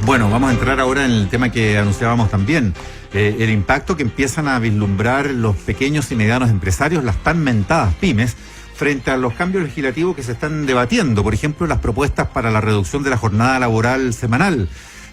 Bueno, vamos a entrar ahora en el tema que anunciábamos también, el impacto que empiezan a vislumbrar los pequeños y medianos empresarios, las tan mentadas pymes, frente a los cambios legislativos que se están debatiendo. Por ejemplo, las propuestas para la reducción de la jornada laboral semanal.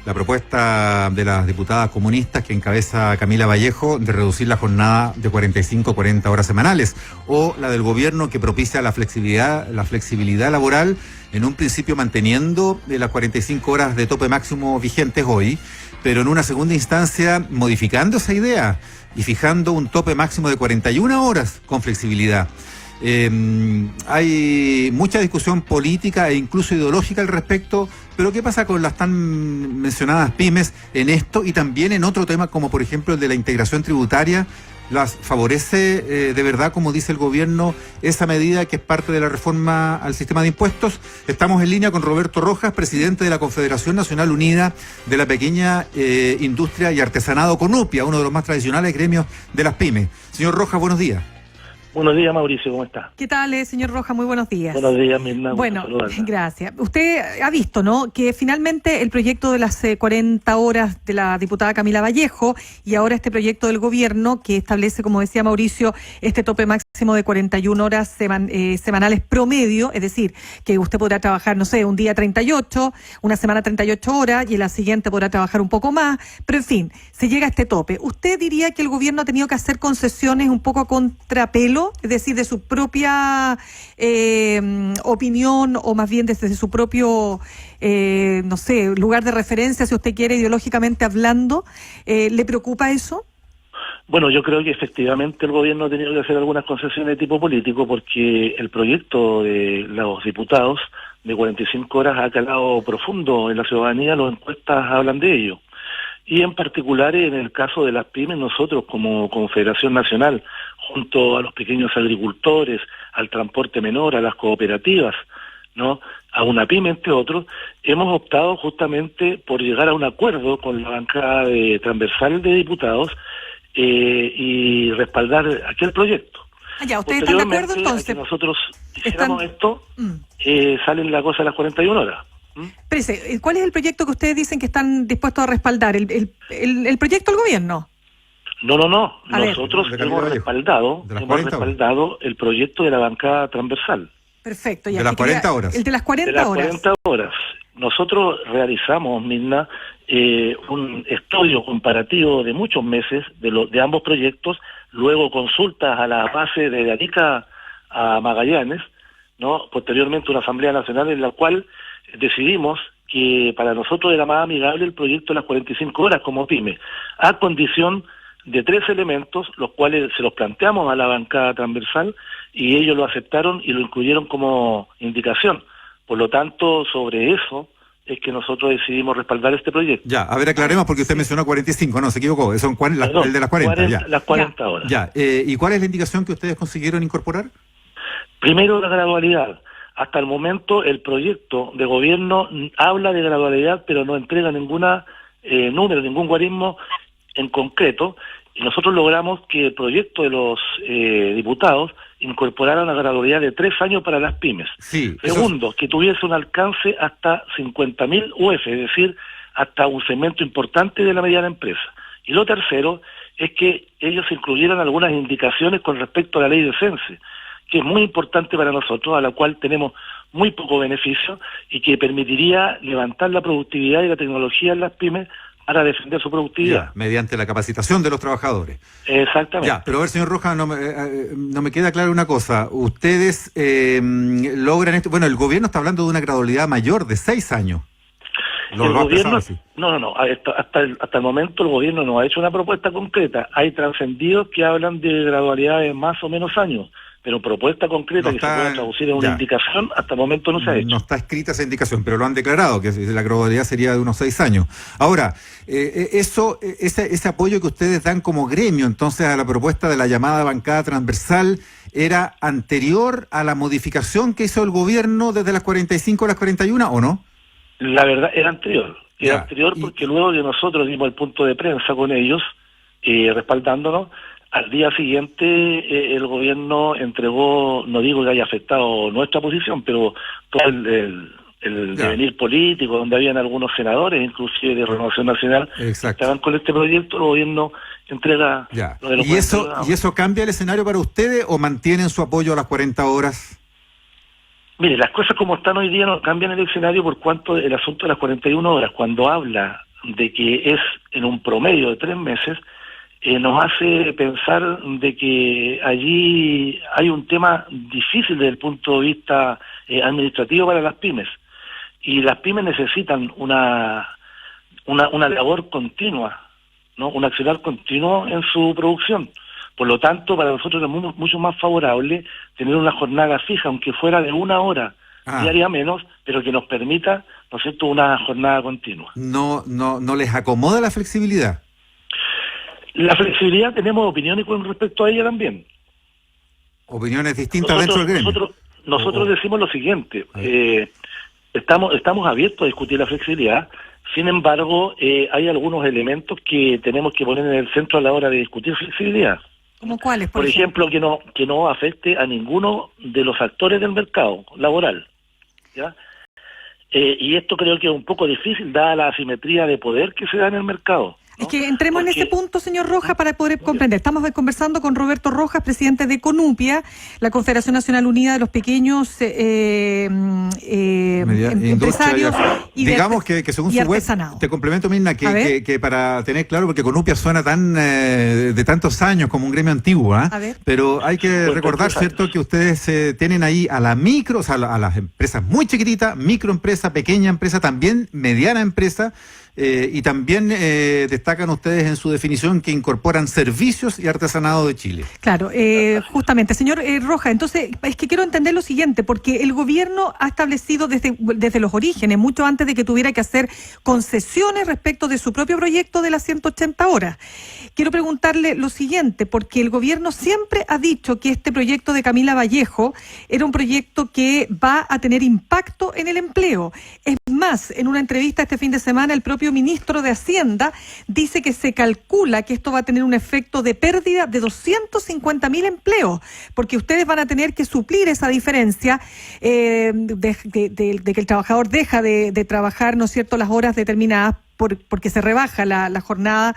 La propuesta de las diputadas comunistas que encabeza Camila Vallejo de reducir la jornada de 45 a 40 horas semanales, o la del gobierno que propicia la flexibilidad laboral, en un principio manteniendo las 45 horas de tope máximo vigentes hoy, pero en una segunda instancia modificando esa idea y fijando un tope máximo de 41 horas con flexibilidad. Hay mucha discusión política e incluso ideológica al respecto, pero ¿qué pasa con las tan mencionadas pymes en esto y también en otro tema como por ejemplo el de la integración tributaria? ¿Las favorece de verdad, como dice el gobierno, esa medida que es parte de la reforma al sistema de impuestos? Estamos en línea con Roberto Rojas, presidente de la Confederación Nacional Unida de la Pequeña Industria y Artesanado, CONUPIA, uno de los más tradicionales gremios de las pymes. Señor Rojas, buenos días. Buenos días, Mauricio, ¿cómo está? ¿Qué tal, señor Rojas? Muy buenos días. Buenos días, Mirna. Bueno, gracias. Usted ha visto, ¿no?, que finalmente el proyecto de las 40 horas de la diputada Camila Vallejo y ahora este proyecto del gobierno que establece, como decía Mauricio, este tope máximo de 41 horas semanales promedio, es decir, que usted podrá trabajar, no sé, un día 38, una semana 38 horas y en la siguiente podrá trabajar un poco más, pero en fin, se llega a este tope. ¿Usted diría que el gobierno ha tenido que hacer concesiones un poco a contrapelo? Es decir, de su propia opinión o más bien desde su propio, no sé, lugar de referencia, si usted quiere, ideológicamente hablando. ¿Le preocupa eso? Bueno, yo creo que efectivamente el gobierno ha tenido que hacer algunas concesiones de tipo político porque el proyecto de los diputados de 45 horas ha calado profundo en la ciudadanía, las encuestas hablan de ello. Y en particular en el caso de las pymes, nosotros como Confederación Nacional, junto a los pequeños agricultores, al transporte menor, a las cooperativas, ¿no?, a una pyme, entre otros, hemos optado justamente por llegar a un acuerdo con la bancada transversal de diputados y respaldar aquel proyecto. Ya, ¿ustedes están de acuerdo entonces? Que nosotros hiciéramos esto, salen la cosa a las 41 horas. Espérese, ¿cuál es el proyecto que ustedes dicen que están dispuestos a respaldar? ¿El proyecto del gobierno? No. Nosotros hemos respaldado el proyecto de la bancada transversal. Perfecto. Ya, de las 40 horas. El de las 40 horas. 40 horas. Nosotros realizamos, Mirna, un estudio comparativo de muchos meses de ambos proyectos, luego consultas a la base de Arica a Magallanes, ¿no?, posteriormente una asamblea nacional en la cual decidimos que para nosotros era más amigable el proyecto de las 45 horas como pyme, a condición de 3 elementos, los cuales se los planteamos a la bancada transversal y ellos lo aceptaron y lo incluyeron como indicación. Por lo tanto, sobre eso es que nosotros decidimos respaldar este proyecto. Ya, a ver, aclaremos porque usted mencionó 45, no, se equivocó, son el de las 40. Ya. Las 40 horas. Ya, ¿y cuál es la indicación que ustedes consiguieron incorporar? Primero, la gradualidad. Hasta el momento el proyecto de gobierno habla de gradualidad, pero no entrega ninguna número, ningún guarismo en concreto, y nosotros logramos que el proyecto de los diputados incorporara una gradualidad de 3 años para las pymes. Sí, segundo, que tuviese un alcance hasta 50.000 UF, es decir, hasta un segmento importante de la mediana empresa. Y lo tercero es que ellos incluyeran algunas indicaciones con respecto a la ley de CENSE, que es muy importante para nosotros, a la cual tenemos muy poco beneficio y que permitiría levantar la productividad y la tecnología en las pymes para defender su productividad. Ya, mediante la capacitación de los trabajadores. Exactamente. Ya, pero a ver, señor Rojas, no me queda clara una cosa. Ustedes logran esto. Bueno, el gobierno está hablando de una gradualidad mayor de 6 años. El gobierno, no. Hasta el momento el gobierno no ha hecho una propuesta concreta. Hay trascendidos que hablan de gradualidades más o menos años, pero propuesta concreta que se pueda traducir en una indicación, hasta el momento no se ha hecho. No está escrita esa indicación, pero lo han declarado, que la gradualidad sería de unos 6 años. Ahora, ese apoyo que ustedes dan como gremio, entonces, a la propuesta de la llamada bancada transversal, ¿era anterior a la modificación que hizo el gobierno desde las 45 a las 41, o no? La verdad, era anterior. Era anterior porque luego que nosotros dimos el punto de prensa con ellos, respaldándonos, al día siguiente el gobierno entregó, no digo que haya afectado nuestra posición, pero todo el Ya. devenir político, donde habían algunos senadores, inclusive de Renovación Nacional, Exacto. estaban con este proyecto, el gobierno entrega Ya. lo de los ¿Y eso, 40 horas. ¿Y eso cambia el escenario para ustedes o mantienen su apoyo a las 40 horas? Mire, las cosas como están hoy día no cambian el escenario por cuanto el asunto de las 41 horas, cuando habla de que es en un promedio de 3 meses, nos hace pensar de que allí hay un tema difícil desde el punto de vista administrativo para las pymes. Y las pymes necesitan una labor continua, ¿no? Un accionar continuo en su producción. Por lo tanto, para nosotros es mucho más favorable tener una jornada fija, aunque fuera de 1 hora diaria menos, pero que nos permita, ¿no es cierto?, una jornada continua. ¿No les acomoda la flexibilidad? La flexibilidad, tenemos opiniones con respecto a ella también. Opiniones distintas dentro del gremio. Nosotros decimos lo siguiente, estamos abiertos a discutir la flexibilidad. Sin embargo, hay algunos elementos que tenemos que poner en el centro a la hora de discutir flexibilidad. ¿Cómo cuáles, Por ejemplo, que no afecte a ninguno de los actores del mercado laboral, ¿ya? Y esto creo que es un poco difícil, dada la asimetría de poder que se da en el mercado, ¿no? Es que entremos en ese punto, señor Rojas, para poder comprender. Estamos conversando con Roberto Rojas, presidente de CONUPIA, la Confederación Nacional Unida de los Pequeños Empresarios y digamos que según y su web, artesanado. te complemento, Mirna, que para tener claro, porque CONUPIA suena tan de tantos años como un gremio antiguo, A ver. pero hay que recordar, ¿cierto?, que ustedes tienen ahí a la micro, o sea, a las empresas muy chiquititas, microempresa, pequeña empresa, también mediana empresa. Y también destacan ustedes en su definición que incorporan servicios y artesanado de Chile. Claro, justamente. Señor Rojas, entonces es que quiero entender lo siguiente, porque el gobierno ha establecido desde los orígenes, mucho antes de que tuviera que hacer concesiones respecto de su propio proyecto de las 180 horas. Quiero preguntarle lo siguiente, porque el gobierno siempre ha dicho que este proyecto de Camila Vallejo era un proyecto que va a tener impacto en el empleo. Es más, en una entrevista este fin de semana, el propio ministro de Hacienda dice que se calcula que esto va a tener un efecto de pérdida de 250.000 empleos, porque ustedes van a tener que suplir esa diferencia de que el trabajador deja de trabajar, ¿no es cierto?, las horas determinadas porque se rebaja la jornada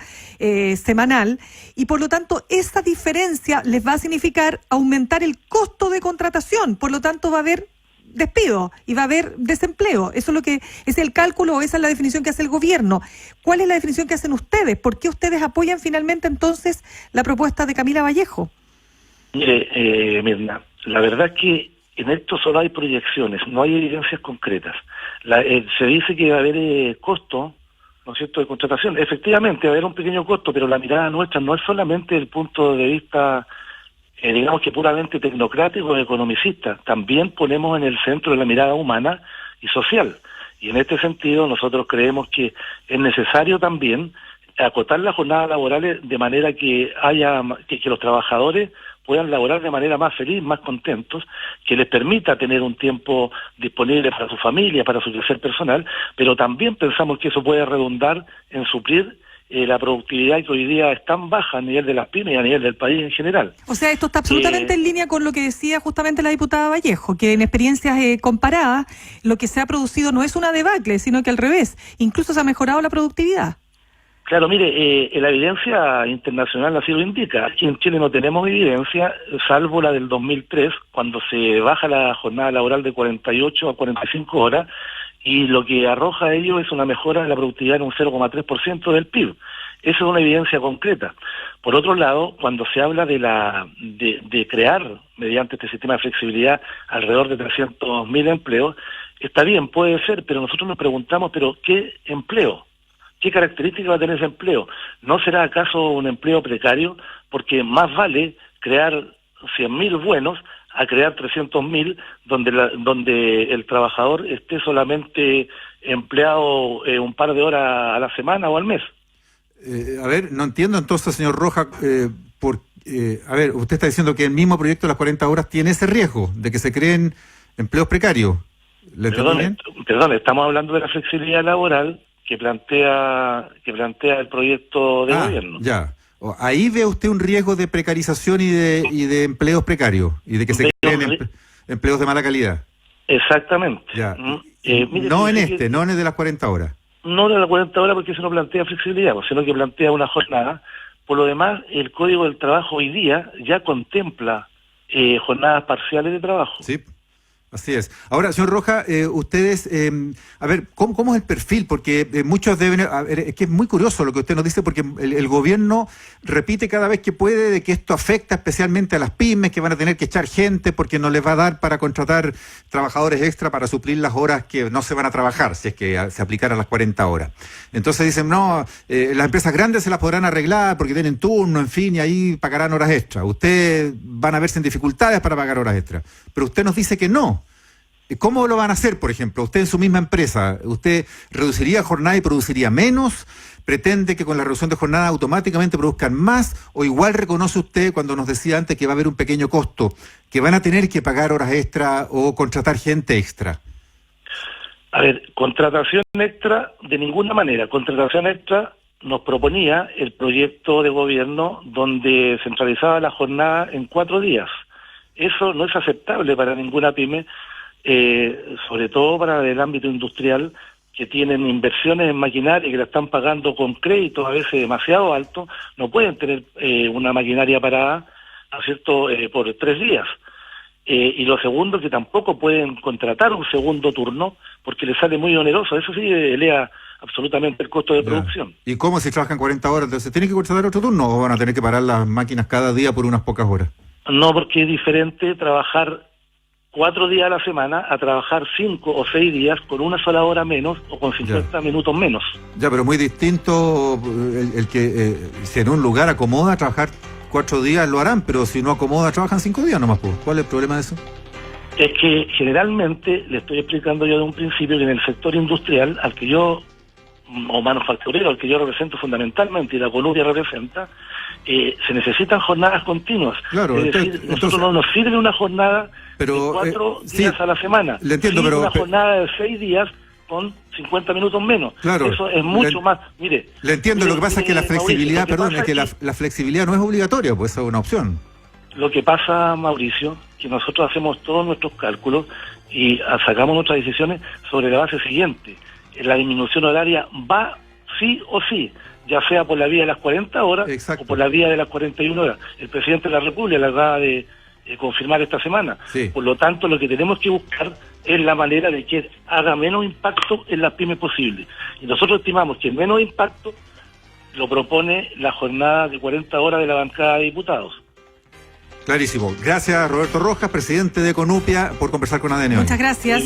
semanal, y por lo tanto esa diferencia les va a significar aumentar el costo de contratación, por lo tanto va a haber despido y va a haber desempleo. Eso es lo que es el cálculo, esa es la definición que hace el gobierno. ¿Cuál es la definición que hacen ustedes? ¿Por qué ustedes apoyan finalmente entonces la propuesta de Camila Vallejo? Mire, Mirna, la verdad es que en esto solo hay proyecciones, no hay evidencias concretas. Se dice que va a haber costo, ¿no es cierto?, de contratación. Efectivamente va a haber un pequeño costo, pero la mirada nuestra no es solamente el punto de vista digamos que puramente tecnocrático o economicista. También ponemos en el centro de la mirada humana y social. Y en este sentido nosotros creemos que es necesario también acotar las jornadas laborales de manera que los trabajadores puedan laborar de manera más feliz, más contentos, que les permita tener un tiempo disponible para su familia, para su crecer personal, pero también pensamos que eso puede redundar en suplir la productividad que hoy día es tan baja a nivel de las pymes y a nivel del país en general. O sea, esto está absolutamente en línea con lo que decía justamente la diputada Vallejo, que en experiencias comparadas lo que se ha producido no es una debacle, sino que al revés, incluso se ha mejorado la productividad. Claro, mire, la evidencia internacional así lo indica. Aquí en Chile no tenemos evidencia, salvo la del 2003, cuando se baja la jornada laboral de 48 a 45 horas, y lo que arroja ello es una mejora en la productividad en un 0,3% del PIB. Esa es una evidencia concreta. Por otro lado, cuando se habla de crear, mediante este sistema de flexibilidad, alrededor de 300.000 empleos, está bien, puede ser, pero nosotros nos preguntamos, ¿pero qué empleo? ¿Qué características va a tener ese empleo? ¿No será acaso un empleo precario? Porque más vale crear 100.000 buenos a crear 300.000 donde el trabajador esté solamente empleado un par de horas a la semana o al mes. A ver, no entiendo entonces, señor Rojas, a ver, usted está diciendo que el mismo proyecto de las 40 horas tiene ese riesgo de que se creen empleos precarios. Perdón, estamos hablando de la flexibilidad laboral que plantea el proyecto de gobierno. Ya. Ahí ve usted un riesgo de precarización y de empleos precarios y de que se creen empleos de mala calidad. Exactamente. Ya. Mire, No en fíjese que no en el de las 40 horas. no de las 40 horas porque eso no plantea flexibilidad, pues, sino que plantea una jornada. Por lo demás, el Código del Trabajo hoy día ya contempla jornadas parciales de trabajo. Sí. Así es. Ahora, señor Rojas, ustedes, a ver, ¿cómo es el perfil? Porque muchos deben, a ver, es que es muy curioso lo que usted nos dice, porque el gobierno repite cada vez que puede de que esto afecta especialmente a las pymes, que van a tener que echar gente porque no les va a dar para contratar trabajadores extra para suplir las horas que no se van a trabajar, si es que se aplicaran las 40 horas. Entonces dicen, no, las empresas grandes se las podrán arreglar porque tienen turno, en fin, y ahí pagarán horas extra. Ustedes van a verse en dificultades para pagar horas extra. Pero usted nos dice que no. ¿Cómo lo van a hacer, por ejemplo? Usted en su misma empresa, ¿usted reduciría jornada y produciría menos? ¿Pretende que con la reducción de jornada automáticamente produzcan más? ¿O igual reconoce usted, cuando nos decía antes que va a haber un pequeño costo, que van a tener que pagar horas extra o contratar gente extra? A ver, contratación extra, de ninguna manera. Contratación extra nos proponía el proyecto de gobierno donde centralizaba la jornada en 4 días. Eso no es aceptable para ninguna pyme, sobre todo para el ámbito industrial, que tienen inversiones en maquinaria que la están pagando con créditos a veces demasiado altos, no pueden tener una maquinaria parada, ¿no es cierto?, por 3 días. Y lo segundo, que tampoco pueden contratar un segundo turno porque les sale muy oneroso. Eso sí eleva absolutamente el costo de producción. ¿Y cómo si trabajan 40 horas? Entonces, ¿tienen que contratar otro turno o van a tener que parar las máquinas cada día por unas pocas horas? No, porque es diferente trabajar 4 días a la semana a trabajar 5 o 6 días con una sola hora menos o con 50 minutos menos. Ya, pero muy distinto el que si en un lugar acomoda trabajar 4 días lo harán, pero si no acomoda trabajan 5 días nomás. Pues. ¿Cuál es el problema de eso? Es que generalmente, le estoy explicando yo de un principio, que en el sector industrial al que yo, o manufacturero, al que yo represento fundamentalmente y la Conupia representa, se necesitan jornadas continuas. Claro, es decir, nosotros no nos sirve una jornada de 4 días a la semana. Le entiendo, sí, pero una jornada de 6 días con 50 minutos menos. Claro, eso es mucho más. Mire, le entiendo, lo que pasa es que la flexibilidad, Mauricio, es que la flexibilidad no es obligatoria, pues es una opción. Lo que pasa, Mauricio, que nosotros hacemos todos nuestros cálculos y sacamos nuestras decisiones sobre la base siguiente. La disminución horaria va sí o sí, ya sea por la vía de las 40 horas Exacto. o por la vía de las 41 horas. El presidente de la República la acaba de confirmar esta semana. Sí. Por lo tanto, lo que tenemos que buscar es la manera de que haga menos impacto en las pymes posible. Y nosotros estimamos que el menos impacto lo propone la jornada de 40 horas de la bancada de diputados. Clarísimo. Gracias, Roberto Rojas, presidente de Conupia, por conversar con ADN hoy. Muchas gracias.